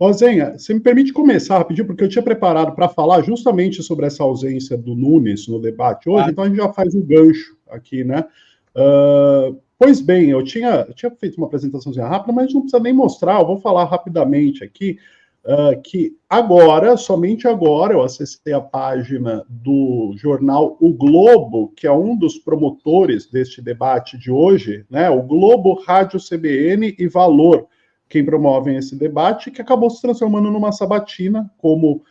Ó, Zenha, você me permite começar rapidinho, porque eu tinha preparado para falar justamente sobre essa ausência do Nunes no debate hoje, então a gente já faz um gancho aqui, né? Pois bem, eu tinha feito uma apresentaçãozinha rápida, mas não precisa nem mostrar, eu vou falar rapidamente aqui, que agora, somente agora, eu acessei a página do jornal O Globo, que é um dos promotores deste debate de hoje, né? O Globo, Rádio CBN e Valor, quem promovem esse debate, que acabou se transformando numa sabatina, como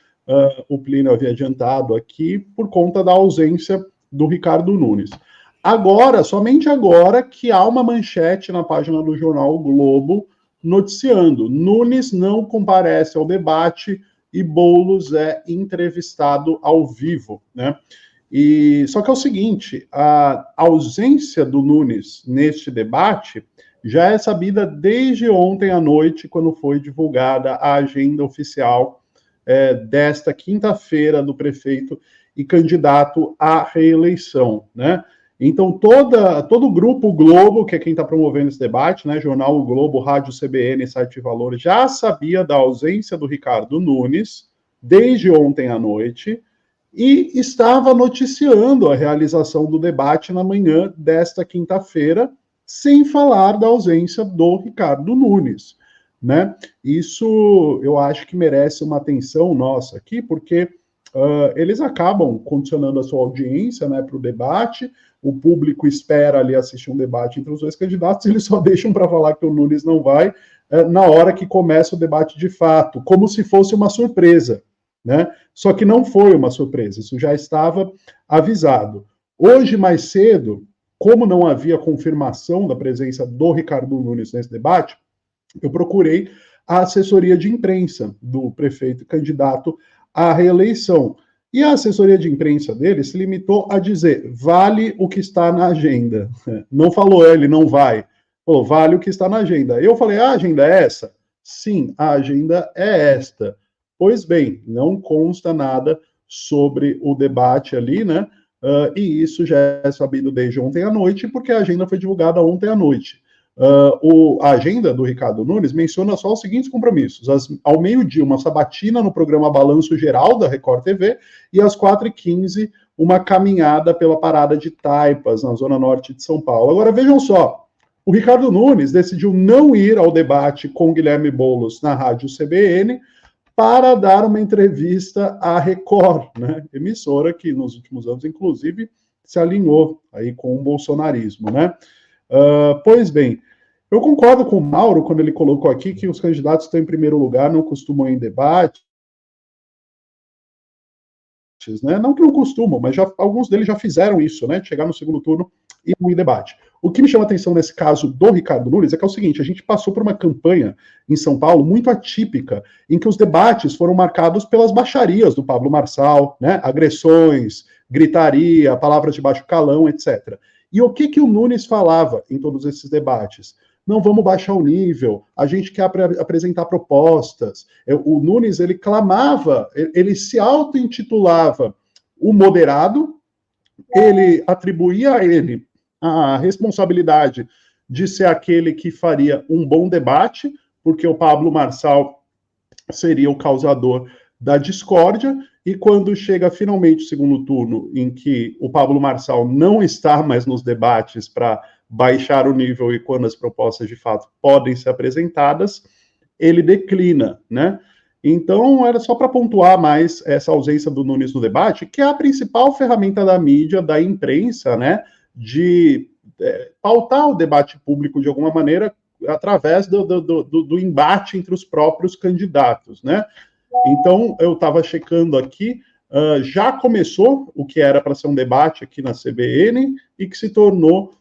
o Plínio havia adiantado aqui, por conta da ausência do Ricardo Nunes. Agora, somente agora, que há uma manchete na página do jornal O Globo noticiando: Nunes não comparece ao debate e Boulos é entrevistado ao vivo, né? E só que é o seguinte, a ausência do Nunes neste debate já é sabida desde ontem à noite, quando foi divulgada a agenda oficial desta quinta-feira do prefeito e candidato à reeleição, né? Então, todo o Grupo Globo, que é quem está promovendo esse debate, né, Jornal O Globo, Rádio CBN, Site Valor, já sabia da ausência do Ricardo Nunes desde ontem à noite e estava noticiando a realização do debate na manhã desta quinta-feira, sem falar da ausência do Ricardo Nunes, né? Isso eu acho que merece uma atenção nossa aqui, porque eles acabam condicionando a sua audiência, né, para o debate. O público espera ali assistir um debate entre os dois candidatos, eles só deixam para falar que o Nunes não vai na hora que começa o debate de fato, como se fosse uma surpresa, né? Só que não foi uma surpresa, isso já estava avisado. Hoje, mais cedo, como não havia confirmação da presença do Ricardo Nunes nesse debate, eu procurei a assessoria de imprensa do prefeito candidato à reeleição. E a assessoria de imprensa dele se limitou a dizer: vale o que está na agenda. Não falou ele, não vai. Falou: vale o que está na agenda. Eu falei: a agenda é essa? Sim, a agenda é esta. Pois bem, não consta nada sobre o debate ali, né? E isso já é sabido desde ontem à noite, porque a agenda foi divulgada ontem à noite. A agenda do Ricardo Nunes menciona só os seguintes compromissos: ao meio-dia, uma sabatina no programa Balanço Geral da Record TV, e às 4h15, uma caminhada pela Parada de Taipas, na zona norte de São Paulo. Agora, vejam só, o Ricardo Nunes decidiu não ir ao debate com Guilherme Boulos na Rádio CBN para dar uma entrevista à Record, né? Emissora que nos últimos anos, inclusive, se alinhou aí com o bolsonarismo, né? Pois bem, eu concordo com o Mauro quando ele colocou aqui que os candidatos que estão em primeiro lugar não costumam ir em debate, né? Não que não costumam, mas alguns deles já fizeram isso, né? Chegar no segundo turno e ir em debate. O que me chama a atenção nesse caso do Ricardo Nunes é que é o seguinte: a gente passou por uma campanha em São Paulo muito atípica, em que os debates foram marcados pelas baixarias do Pablo Marçal, né? Agressões, gritaria, palavras de baixo calão, etc. E o que o Nunes falava em todos esses debates? Não vamos baixar o nível, a gente quer apresentar propostas. O Nunes, ele clamava, ele se auto-intitulava o moderado, ele atribuía a ele a responsabilidade de ser aquele que faria um bom debate, porque o Pablo Marçal seria o causador da discórdia, e quando chega finalmente o segundo turno, em que o Pablo Marçal não está mais nos debates para baixar o nível e quando as propostas de fato podem ser apresentadas, ele declina, né? Então, era só para pontuar mais essa ausência do Nunes no debate, que é a principal ferramenta da mídia, da imprensa, né, de pautar o debate público de alguma maneira através do embate entre os próprios candidatos, né? Então, eu estava checando aqui, já começou o que era para ser um debate aqui na CBN e que se tornou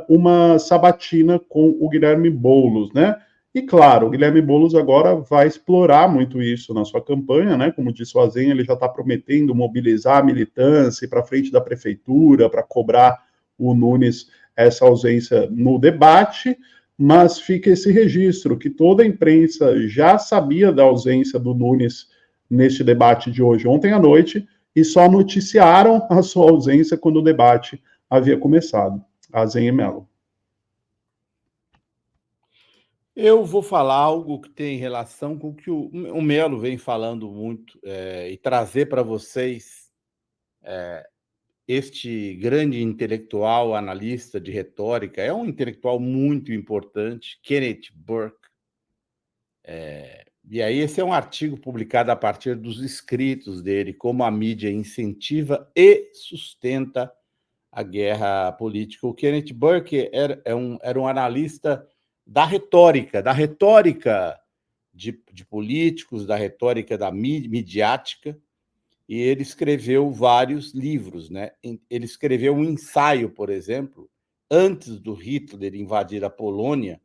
uma sabatina com o Guilherme Boulos, né? E claro, o Guilherme Boulos agora vai explorar muito isso na sua campanha, né? Como disse o Azen, ele já está prometendo mobilizar a militância para frente da prefeitura, para cobrar o Nunes essa ausência no debate, mas fica esse registro que toda a imprensa já sabia da ausência do Nunes neste debate de hoje, ontem à noite, e só noticiaram a sua ausência quando o debate havia começado. Azen e Mello. Eu vou falar algo que tem relação com o que o Melo vem falando muito, e trazer para vocês este grande intelectual, analista de retórica, é um intelectual muito importante, Kenneth Burke. E aí esse é um artigo publicado a partir dos escritos dele, como a mídia incentiva e sustenta a guerra política. O Kenneth Burke era um analista da retórica de políticos, da retórica da midiática, e ele escreveu vários livros, né? Ele escreveu um ensaio, por exemplo, antes do Hitler invadir a Polônia,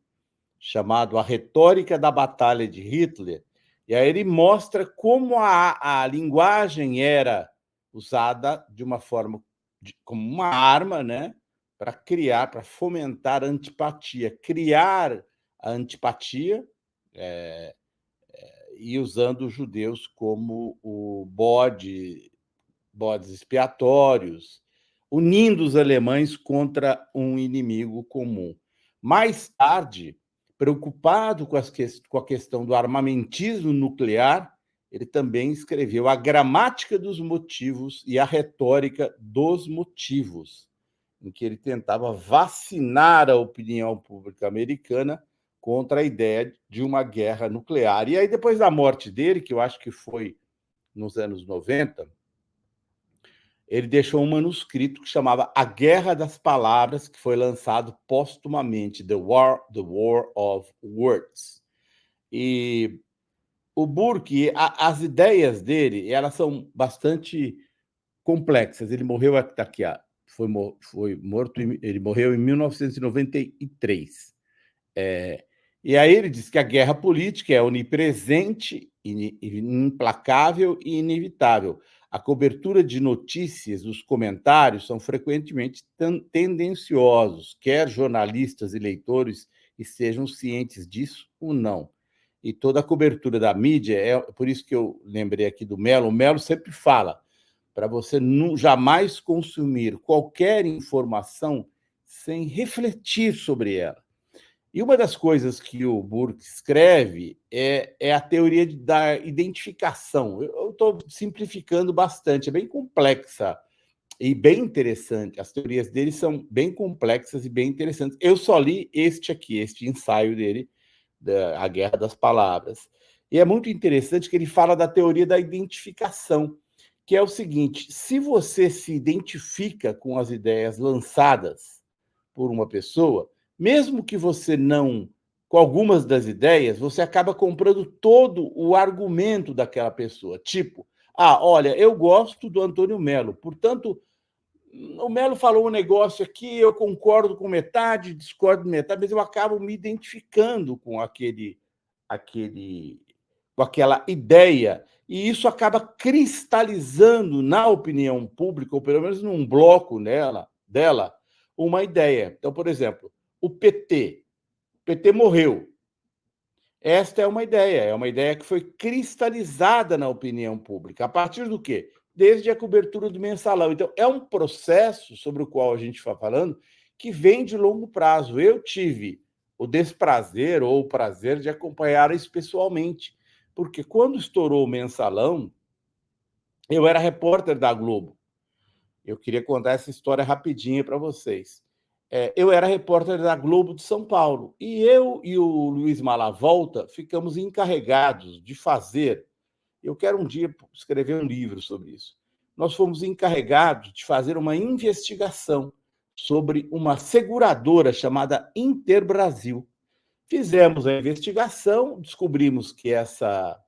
chamado A Retórica da Batalha de Hitler, e aí ele mostra como a linguagem era usada de uma forma, como uma arma, né, para criar, para fomentar a antipatia, criar a antipatia, e usando os judeus como bodes expiatórios, unindo os alemães contra um inimigo comum. Mais tarde, preocupado com a questão do armamentismo nuclear, ele também escreveu A Gramática dos Motivos e a Retórica dos Motivos, em que ele tentava vacinar a opinião pública americana contra a ideia de uma guerra nuclear. E aí, depois da morte dele, que eu acho que foi nos anos 90, ele deixou um manuscrito que chamava A Guerra das Palavras, que foi lançado póstumamente, The War of Words. E o Burke, as ideias dele, elas são bastante complexas. Ele morreu aqui, foi morto, ele morreu em 1993. E aí ele diz que a guerra política é onipresente, implacável e inevitável. A cobertura de notícias, os comentários são frequentemente tendenciosos, quer jornalistas e leitores estejam cientes disso ou não. E toda a cobertura da mídia, por isso que eu lembrei aqui do Melo, o Melo sempre fala para você jamais consumir qualquer informação sem refletir sobre ela. E uma das coisas que o Burke escreve é a teoria da identificação. Eu estou simplificando bastante, é bem complexa e bem interessante. As teorias dele são bem complexas e bem interessantes. Eu só li este ensaio dele, A Guerra das Palavras. E é muito interessante que ele fala da teoria da identificação, que é o seguinte: se você se identifica com as ideias lançadas por uma pessoa, mesmo que você não, com algumas das ideias, você acaba comprando todo o argumento daquela pessoa. Tipo, olha, eu gosto do Antônio Melo, portanto, o Melo falou um negócio aqui, eu concordo com metade, discordo com metade, mas eu acabo me identificando com com aquela ideia, e isso acaba cristalizando na opinião pública, ou pelo menos num bloco dela, uma ideia. Então, por exemplo, o PT morreu. Esta é uma ideia que foi cristalizada na opinião pública. A partir do quê? Desde a cobertura do mensalão. Então, é um processo sobre o qual a gente está falando que vem de longo prazo. Eu tive o desprazer ou o prazer de acompanhar isso pessoalmente, porque quando estourou o mensalão, eu era repórter da Globo. Eu queria contar essa história rapidinha para vocês. Eu era repórter da Globo de São Paulo, e eu e o Luiz Malavolta ficamos encarregados de fazer. Eu quero um dia escrever um livro sobre isso. Nós fomos encarregados de fazer uma investigação sobre uma seguradora chamada Interbrasil. Fizemos a investigação, descobrimos que essa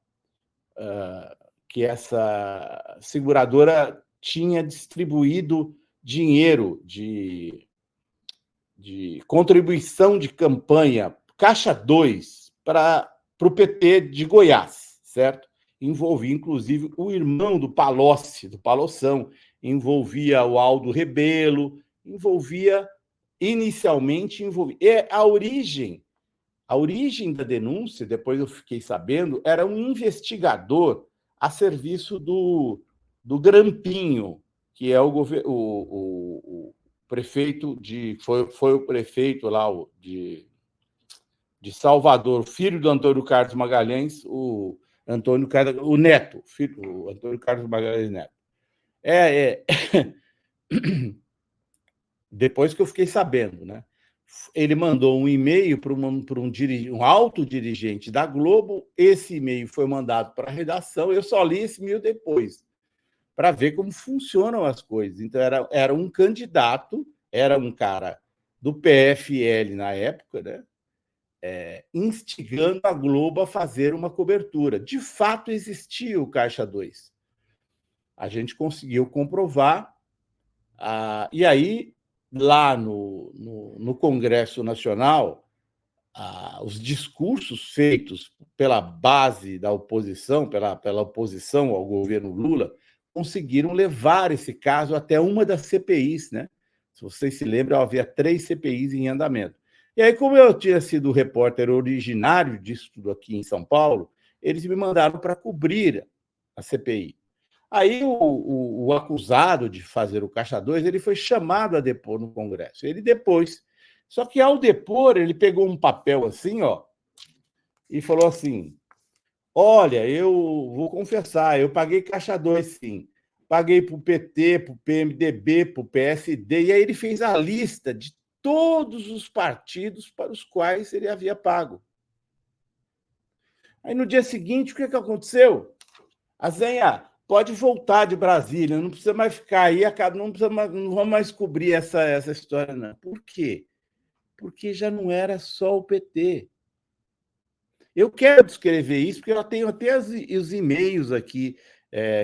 seguradora tinha distribuído dinheiro de contribuição de campanha, Caixa 2, para o PT de Goiás, certo? Envolvia, inclusive, o irmão do Palocci, do Paloção, envolvia o Aldo Rebelo, inicialmente, E a origem da denúncia, depois eu fiquei sabendo, era um investigador a serviço do Grampinho, que é o prefeito foi o prefeito lá de Salvador, filho do Antônio Carlos Magalhães, o Neto, o Antônio Carlos Magalhães Neto. Depois que eu fiquei sabendo, né? Ele mandou um e-mail para um alto dirigente da Globo. Esse e-mail foi mandado para a redação. Eu só li esse e-mail depois, para ver como funcionam as coisas. Então, era um candidato, era um cara do PFL na época, né? Instigando a Globo a fazer uma cobertura. De fato, existia o Caixa 2. A gente conseguiu comprovar. E aí, lá no Congresso Nacional, os discursos feitos pela base da oposição, pela oposição ao governo Lula, conseguiram levar esse caso até uma das CPIs, né? Se vocês se lembram, havia 3 CPIs em andamento. E aí, como eu tinha sido repórter originário disso tudo aqui em São Paulo, eles me mandaram para cobrir a CPI. Aí o acusado de fazer o Caixa 2, ele foi chamado a depor no Congresso. Ele depôs. Só que, ao depor, ele pegou um papel assim, ó, e falou assim: olha, eu vou confessar, eu paguei Caixa 2, sim. Paguei para o PT, para o PMDB, para o PSD, e aí ele fez a lista de todos os partidos para os quais ele havia pago. Aí, no dia seguinte, o que aconteceu? A Zenha pode voltar de Brasília, não precisa mais ficar aí, não vamos mais cobrir essa história, não. Por quê? Porque já não era só o PT. Eu quero descrever isso, porque eu tenho até os e-mails aqui,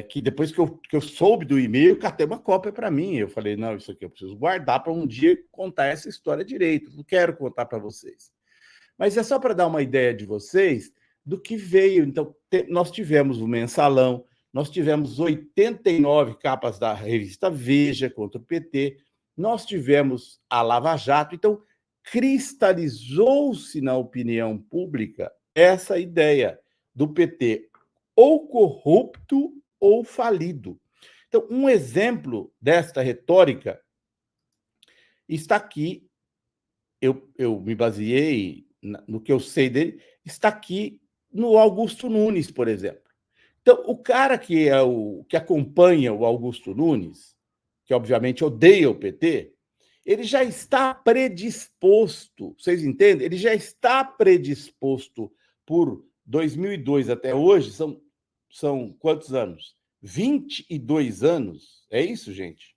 que depois que eu soube do e-mail, catei uma cópia para mim. Eu falei, não, isso aqui eu preciso guardar para um dia contar essa história direito. Não quero contar para vocês. Mas é só para dar uma ideia de vocês do que veio. Então, nós tivemos o Mensalão, nós tivemos 89 capas da revista Veja contra o PT, nós tivemos a Lava Jato. Então, cristalizou-se na opinião pública essa ideia do PT ou corrupto ou falido. Então, um exemplo desta retórica está aqui. Eu me baseei no que eu sei dele, está aqui no Augusto Nunes, por exemplo. Então, o cara que acompanha o Augusto Nunes, que obviamente odeia o PT, ele já está predisposto, vocês entendem? Ele já está predisposto por 2002 até hoje, são quantos anos? 22 anos, é isso, gente?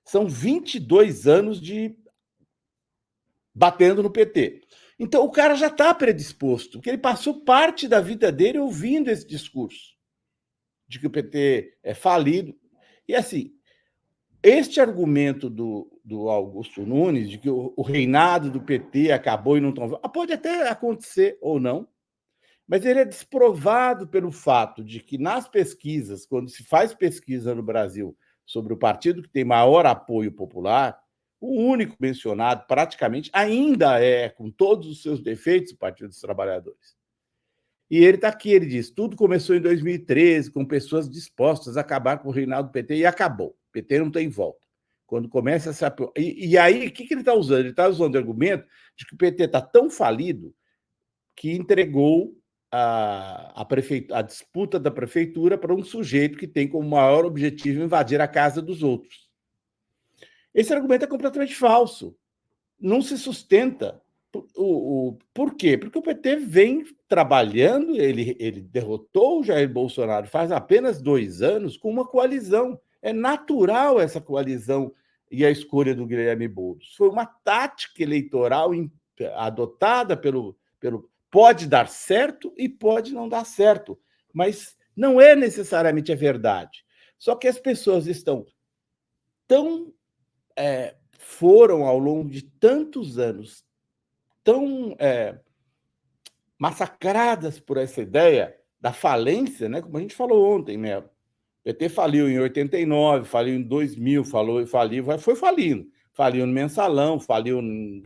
São 22 anos de batendo no PT. Então, o cara já está predisposto, porque ele passou parte da vida dele ouvindo esse discurso de que o PT é falido. E, assim, este argumento do Augusto Nunes, de que o reinado do PT acabou e não estão... Pode até acontecer ou não, mas ele é desprovado pelo fato de que, nas pesquisas, quando se faz pesquisa no Brasil sobre o partido que tem maior apoio popular, o único mencionado, praticamente, ainda é, com todos os seus defeitos, o Partido dos Trabalhadores. E ele está aqui, ele diz, tudo começou em 2013, com pessoas dispostas a acabar com o reinado do PT, e acabou. O PT não tem volta. Quando começa essa... E aí, o que ele está usando? Ele está usando o argumento de que o PT está tão falido que entregou a disputa da prefeitura para um sujeito que tem como maior objetivo invadir a casa dos outros. Esse argumento é completamente falso. Não se sustenta. Por quê? Porque o PT vem trabalhando, ele derrotou o Jair Bolsonaro faz apenas 2 anos com uma coalizão. É natural essa coalizão e a escolha do Guilherme Boulos. Foi uma tática eleitoral adotada pelo... Pode dar certo e pode não dar certo, mas não é necessariamente a verdade. Só que as pessoas estão foram, ao longo de tantos anos, tão massacradas por essa ideia da falência, né? Como a gente falou ontem, né? O PT faliu em 89, faliu em 2000, foi falindo. Faliu no Mensalão, faliu no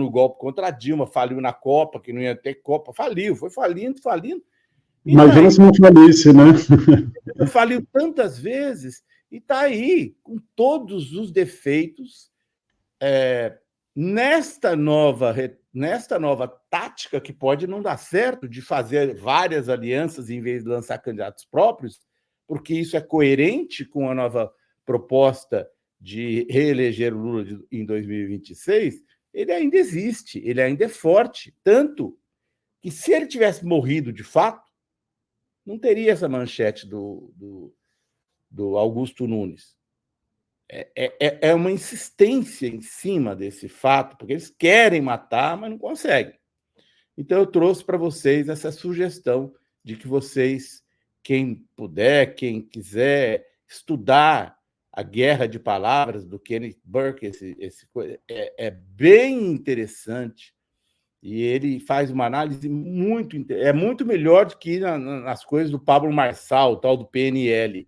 golpe contra a Dilma, faliu na Copa, que não ia ter Copa, foi falindo. Imagina se não falisse, né? Faliu tantas vezes e está aí, com todos os defeitos, nesta nova tática, que pode não dar certo, de fazer várias alianças em vez de lançar candidatos próprios, porque isso é coerente com a nova proposta de reeleger o Lula em 2026, ele ainda existe, ele ainda é forte, tanto que, se ele tivesse morrido de fato, não teria essa manchete do Augusto Nunes. É uma insistência em cima desse fato, porque eles querem matar, mas não conseguem. Então, eu trouxe para vocês essa sugestão de que vocês, quem puder, quem quiser estudar a Guerra de Palavras do Kenneth Burke, é bem interessante, e ele faz uma análise muito melhor do que nas coisas do Pablo Marçal, o tal do PNL.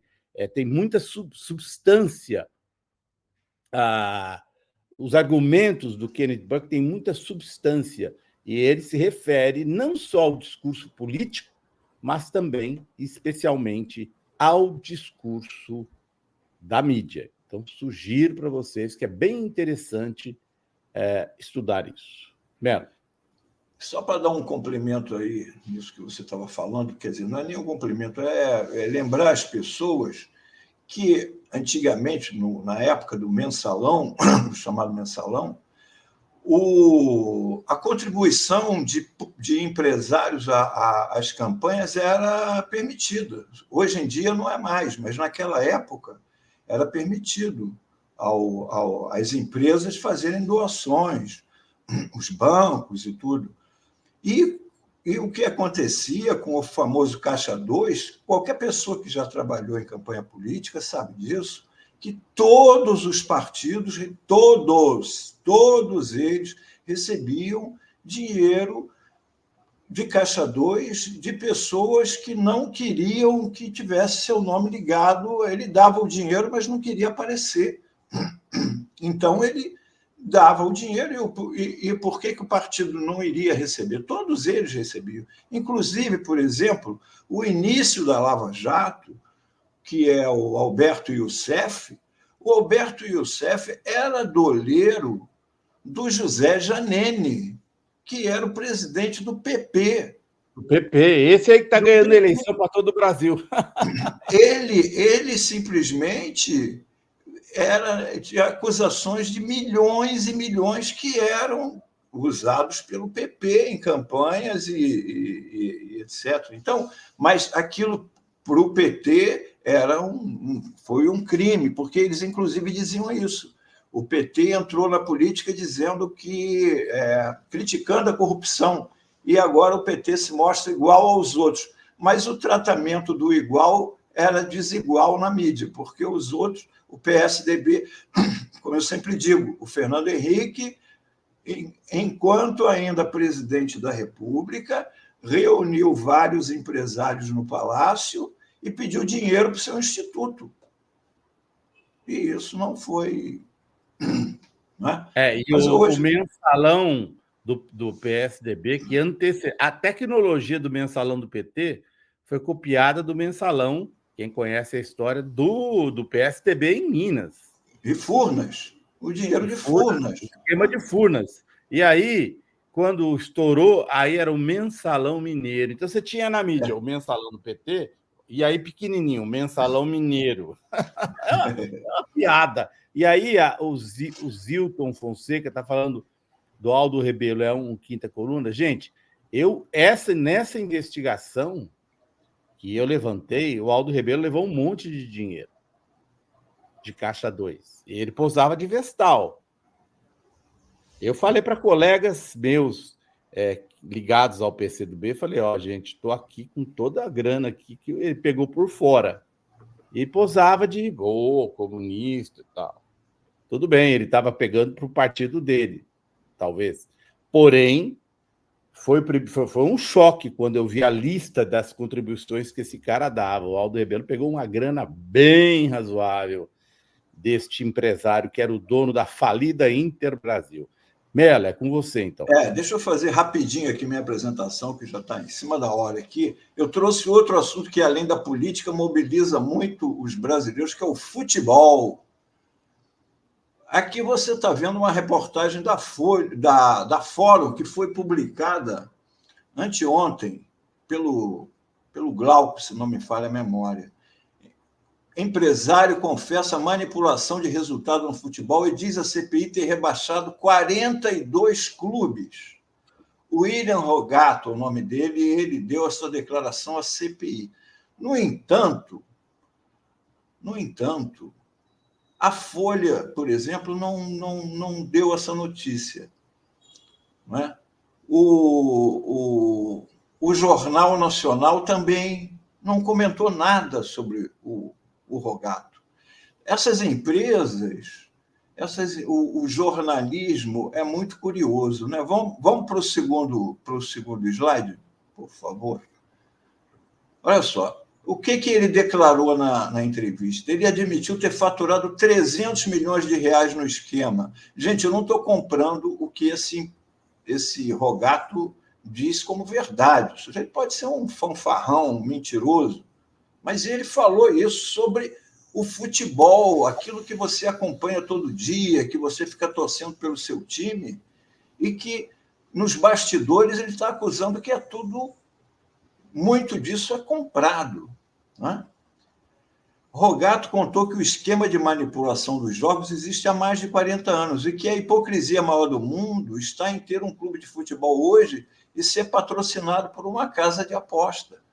Tem muita substância. Os argumentos do Kenneth Burke têm muita substância, e ele se refere não só ao discurso político, mas também, especialmente, ao discurso da mídia. Então, sugiro para vocês que é bem interessante estudar isso. Melo. Só para dar um complemento aí nisso que você estava falando, quer dizer, não é nenhum complemento, é lembrar as pessoas que, antigamente, na época do mensalão, chamado mensalão, a contribuição de empresários às campanhas era permitida. Hoje em dia não é mais, mas naquela época era permitido às empresas fazerem doações, os bancos e tudo. E o que acontecia com o famoso Caixa 2, qualquer pessoa que já trabalhou em campanha política sabe disso, que todos os partidos, todos eles recebiam dinheiro de Caixa 2 de pessoas que não queriam que tivesse seu nome ligado. Ele dava o dinheiro, mas não queria aparecer. Então, ele dava o dinheiro, e por que o partido não iria receber? Todos eles recebiam. Inclusive, por exemplo, o início da Lava Jato, que é o Alberto Youssef, era doleiro do José Janene, que era o presidente do PP. O PP, esse aí que está ganhando eleição para todo o Brasil. Ele simplesmente tinha acusações de milhões e milhões que eram usados pelo PP em campanhas e etc. Então, mas aquilo para o PT foi um crime, porque eles, inclusive, diziam isso. O PT entrou na política dizendo que criticando a corrupção, e agora o PT se mostra igual aos outros. Mas o tratamento do igual era desigual na mídia, porque os outros, o PSDB, como eu sempre digo, o Fernando Henrique, enquanto ainda presidente da República, reuniu vários empresários no Palácio e pediu dinheiro para o seu instituto. E isso não foi... Né? O mensalão do PSDB, que a tecnologia do mensalão do PT foi copiada do mensalão, quem conhece a história, do PSDB em Minas. De Furnas. O dinheiro de Furnas. Esquema de Furnas. E aí, quando estourou, aí era o mensalão mineiro. Então, você tinha na mídia o mensalão do PT, e aí pequenininho, o mensalão mineiro. É uma piada. E aí, o Zilton Fonseca está falando do Aldo Rebelo, é um quinta coluna. Gente, nessa investigação que eu levantei, o Aldo Rebelo levou um monte de dinheiro de Caixa 2. E ele posava de Vestal. Eu falei para colegas meus ligados ao PCdoB, falei, gente, estou aqui com toda a grana aqui que ele pegou por fora. E posava de comunista e tal. Tudo bem, ele estava pegando para o partido dele, talvez. Porém, foi um choque quando eu vi a lista das contribuições que esse cara dava. O Aldo Rebelo pegou uma grana bem razoável deste empresário, que era o dono da falida Interbrasil. Melo, é com você, então. Deixa eu fazer rapidinho aqui minha apresentação, que já está em cima da hora aqui. Eu trouxe outro assunto que, além da política, mobiliza muito os brasileiros, que é o futebol. Aqui você está vendo uma reportagem da Folha, da Fórum, que foi publicada anteontem pelo Glauco, se não me falha a memória. Empresário confessa manipulação de resultado no futebol e diz a CPI ter rebaixado 42 clubes. William Rogato, o nome dele, e ele deu a sua declaração à CPI. No entanto, a Folha, por exemplo, não deu essa notícia. Não é? O Jornal Nacional também não comentou nada sobre o Rogato. Essas empresas, o jornalismo é muito curioso. Né? Vamos para o segundo slide, por favor. Olha só. O que ele declarou na entrevista? Ele admitiu ter faturado 300 milhões de reais no esquema. Gente, eu não estou comprando o que esse Rogato diz como verdade. O sujeito pode ser um fanfarrão, um mentiroso, mas ele falou isso sobre o futebol, aquilo que você acompanha todo dia, que você fica torcendo pelo seu time, e que, nos bastidores, ele está acusando que é tudo... Muito disso é comprado. Né? Rogato contou que o esquema de manipulação dos jogos existe há mais de 40 anos e que a hipocrisia maior do mundo está em ter um clube de futebol hoje e ser patrocinado por uma casa de aposta.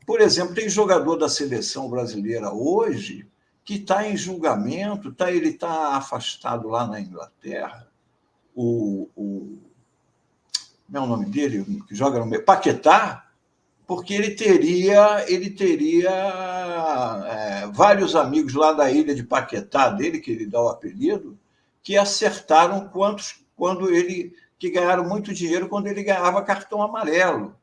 Por exemplo, tem jogador da seleção brasileira hoje que está em julgamento, ele está afastado lá na Inglaterra. Como é o nome dele? Que joga no meio? Paquetá, porque ele teria vários amigos lá da ilha de Paquetá dele, que ele dá o apelido, que acertaram que ganharam muito dinheiro quando ele ganhava cartão amarelo.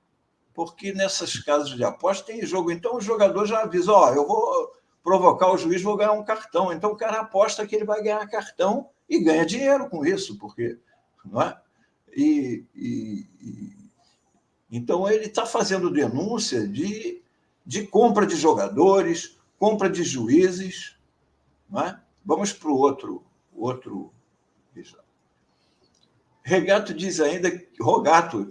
Porque nessas casas de aposta tem jogo. Então o jogador já avisa, eu vou provocar o juiz, vou ganhar um cartão. Então o cara aposta que ele vai ganhar cartão e ganha dinheiro com isso, porque... Não é? Então, ele está fazendo denúncia de compra de jogadores, compra de juízes. Não é? Vamos para o outro. Rogato diz ainda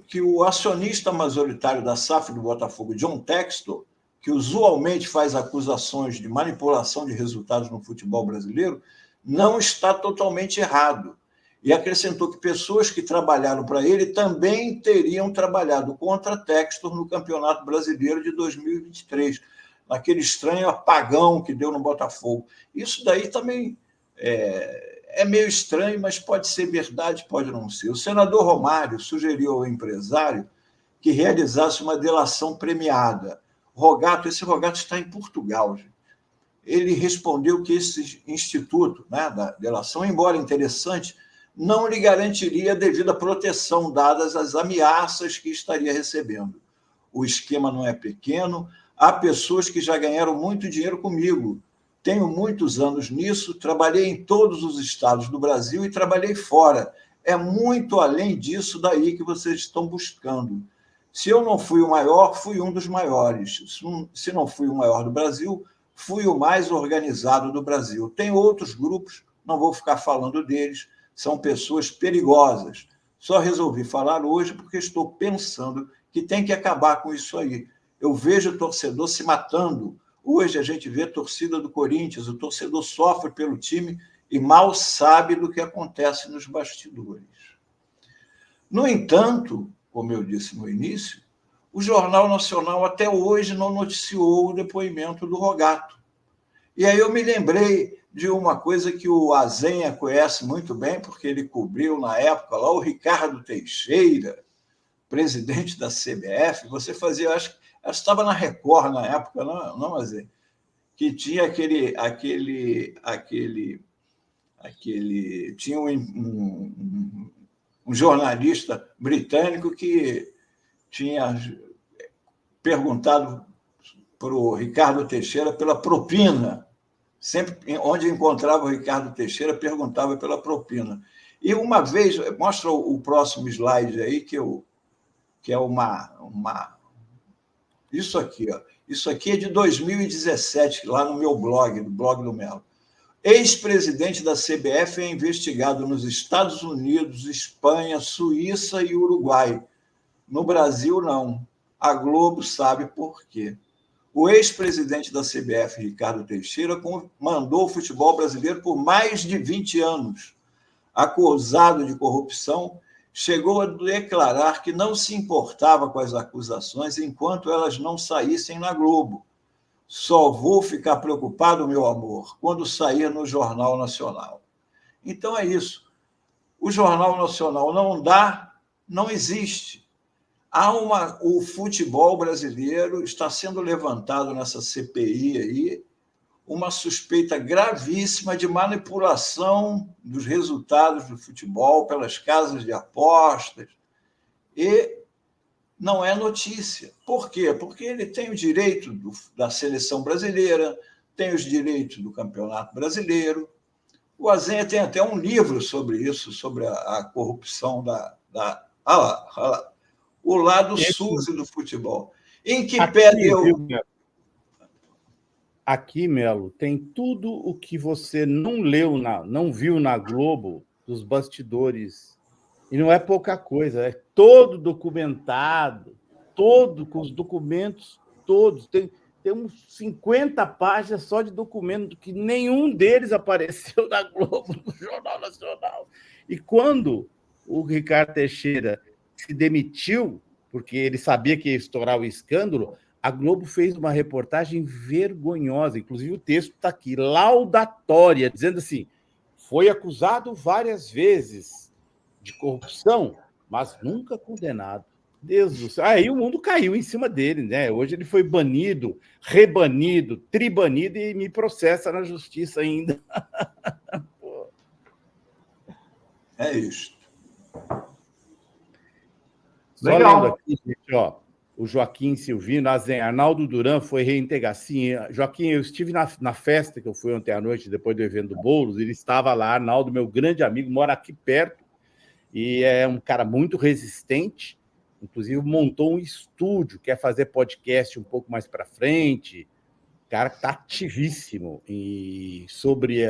que o acionista majoritário da SAF do Botafogo, John Textor, que usualmente faz acusações de manipulação de resultados no futebol brasileiro, não está totalmente errado. E acrescentou que pessoas que trabalharam para ele também teriam trabalhado contra Textor no Campeonato Brasileiro de 2023, naquele estranho apagão que deu no Botafogo. Isso daí também é meio estranho, mas pode ser verdade, pode não ser. O senador Romário sugeriu ao empresário que realizasse uma delação premiada. Esse Rogato está em Portugal, gente. Ele respondeu que esse instituto, né, da delação, embora interessante, não lhe garantiria a devida proteção, dadas as ameaças que estaria recebendo. O esquema não é pequeno, há pessoas que já ganharam muito dinheiro comigo. Tenho muitos anos nisso, trabalhei em todos os estados do Brasil e trabalhei fora. É muito além disso daí que vocês estão buscando. Se eu não fui o maior, fui um dos maiores. Se não fui o maior do Brasil, fui o mais organizado do Brasil. Tem outros grupos, não vou ficar falando deles, são pessoas perigosas. Só resolvi falar hoje porque estou pensando que tem que acabar com isso aí. Eu vejo o torcedor se matando. Hoje a gente vê a torcida do Corinthians, o torcedor sofre pelo time e mal sabe do que acontece nos bastidores. No entanto, como eu disse no início, o Jornal Nacional até hoje não noticiou o depoimento do Rogato. E aí eu me lembrei de uma coisa que o Azenha conhece muito bem, porque ele cobriu na época lá o Ricardo Teixeira, presidente da CBF. Você fazia, acho que estava na Record na época, não Azenha, que tinha tinha um jornalista britânico que tinha perguntado para o Ricardo Teixeira pela propina. Sempre onde encontrava o Ricardo Teixeira, perguntava pela propina. E uma vez, mostra o próximo slide aí, que é isso aqui. Ó. Isso aqui é de 2017, lá no meu blog, no blog do Melo. Ex-presidente da CBF é investigado nos Estados Unidos, Espanha, Suíça e Uruguai. No Brasil, não. A Globo sabe por quê. O ex-presidente da CBF, Ricardo Teixeira, comandou o futebol brasileiro por mais de 20 anos. Acusado de corrupção, chegou a declarar que não se importava com as acusações enquanto elas não saíssem na Globo. Só vou ficar preocupado, meu amor, quando sair no Jornal Nacional. Então é isso. O Jornal Nacional não dá, não existe. O futebol brasileiro está sendo levantado nessa CPI aí, uma suspeita gravíssima de manipulação dos resultados do futebol pelas casas de apostas. E não é notícia. Por quê? Porque ele tem o direito da seleção brasileira, tem os direitos do Campeonato Brasileiro. O Azenha tem até um livro sobre isso, sobre a corrupção o lado sujo do futebol. Em que pé deu... Aqui, Melo, tem tudo o que você não leu, não viu na Globo, dos bastidores. E não é pouca coisa, é todo documentado, todo com os documentos todos. Tem uns 50 páginas só de documento, que nenhum deles apareceu na Globo, no Jornal Nacional. E quando o Ricardo Teixeira se demitiu, porque ele sabia que ia estourar o escândalo, a Globo fez uma reportagem vergonhosa, inclusive o texto está aqui, laudatória, dizendo assim, foi acusado várias vezes de corrupção, mas nunca condenado. Deus do céu. Aí o mundo caiu em cima dele, né? Hoje ele foi banido, rebanido, tribanido e me processa na justiça ainda. É isso. Só lendo aqui, gente, ó, o Joaquim Silvino, Arnaldo Duran foi reintegrado. Sim, Joaquim, eu estive na festa que eu fui ontem à noite, depois do evento do Boulos, ele estava lá, Arnaldo, meu grande amigo, mora aqui perto, e é um cara muito resistente, inclusive montou um estúdio, quer fazer podcast um pouco mais para frente, cara que está ativíssimo sobre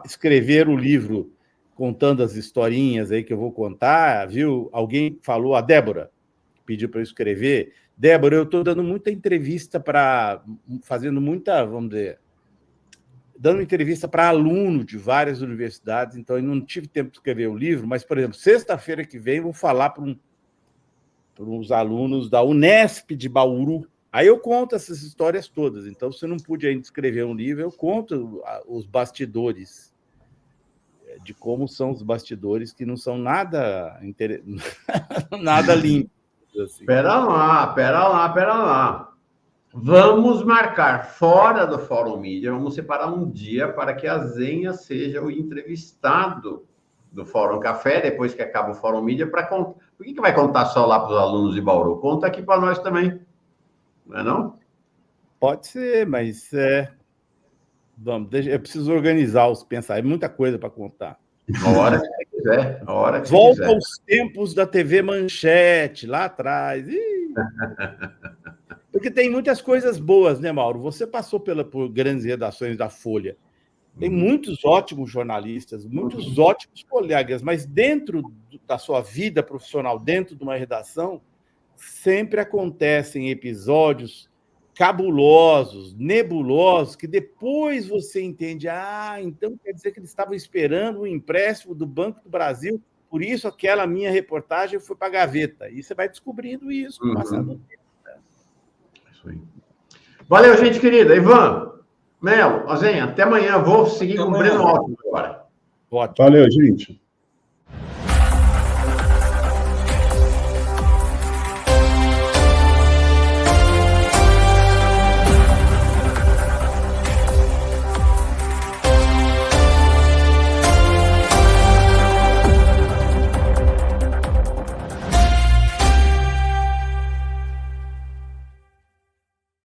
escrever o livro, contando as historinhas aí que eu vou contar, viu? Alguém falou, a Débora, pediu para eu escrever. Débora, eu estou dando muita entrevista fazendo muita, vamos dizer, dando entrevista para aluno de várias universidades, então eu não tive tempo de escrever o livro, mas, por exemplo, sexta-feira que vem eu vou falar para uns alunos da Unesp de Bauru. Aí eu conto essas histórias todas. Então, se eu não pude ainda escrever um livro, eu conto os bastidores, de como são os bastidores, que não são nada limpos. Assim. Pera lá. Vamos marcar fora do Fórum Mídia, vamos separar um dia para que a Zenha seja o entrevistado do Fórum Café, depois que acaba o Fórum Mídia, para contar. Por que vai contar só lá para os alunos de Bauru? Conta aqui para nós também. Não é não? Pode ser, mas vamos, eu preciso organizar os pensar. É muita coisa para contar. A hora que você quiser. Volta aos tempos da TV Manchete, lá atrás. Porque tem muitas coisas boas, né, Mauro? Você passou por grandes redações da Folha. Tem muitos ótimos jornalistas, muitos ótimos colegas, mas dentro da sua vida profissional, dentro de uma redação, sempre acontecem episódios cabulosos, nebulosos, que depois você entende, então quer dizer que eles estavam esperando um empréstimo do Banco do Brasil, por isso aquela minha reportagem foi para a gaveta. E você vai descobrindo isso com o passar do tempo. Isso aí. Valeu, gente querida. Ivan, Melo, Azenha, até amanhã. Vou seguir com o Breno Alves agora. Valeu, gente.